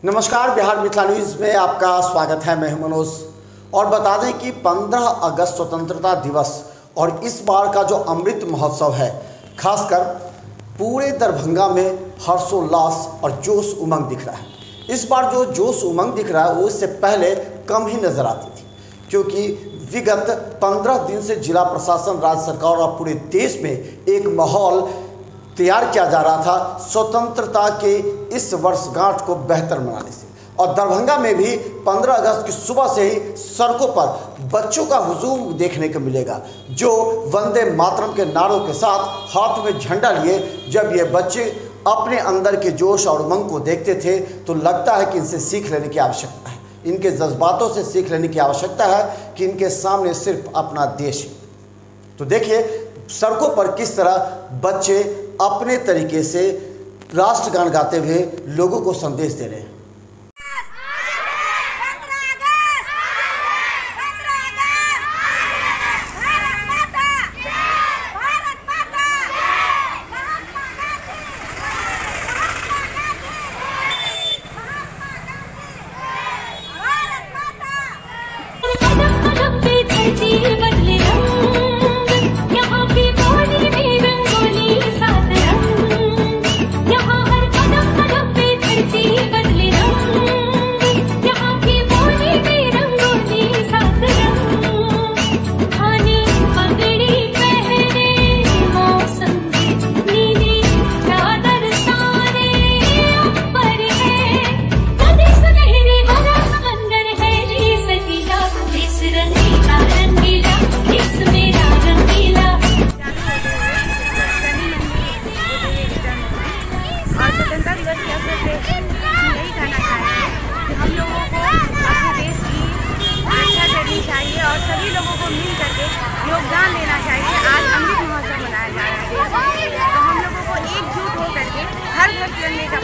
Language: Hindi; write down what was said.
नमस्कार, बिहार मिथिला न्यूज़ में आपका स्वागत है। मैं मनोज। और बता दें कि 15 अगस्त स्वतंत्रता दिवस और इस बार का जो अमृत महोत्सव है, खासकर पूरे दरभंगा में हर्षोल्लास और जोश उमंग दिख रहा है। इस बार जो जोश उमंग दिख रहा है वो इससे पहले कम ही नज़र आती थी, क्योंकि विगत 15 दिन से जिला प्रशासन, राज्य सरकार और पूरे देश में एक माहौल तैयार किया जा रहा था स्वतंत्रता के इस वर्षगांठ को बेहतर मनाने से। और दरभंगा में भी 15 अगस्त की सुबह से ही सड़कों पर बच्चों का हुजूम देखने को मिलेगा, जो वंदे मातरम के नारों के साथ हाथ में झंडा लिए जब ये बच्चे अपने अंदर के जोश और उमंग को देखते थे तो लगता है कि इनसे सीख लेने की आवश्यकता है, इनके जज्बातों से सीख लेने की आवश्यकता है कि इनके सामने सिर्फ अपना देश है। तो देखिए सड़कों पर किस तरह बच्चे अपने तरीके से राष्ट्रगान गाते हुए लोगों को संदेश दे रहे हैं। और सभी लोगों को मिल करके योगदान देना चाहिए। आज अमृत महोत्सव मनाया जा रहा है, तो हम लोगों को एकजुट होकर के हर घर तिरंगे का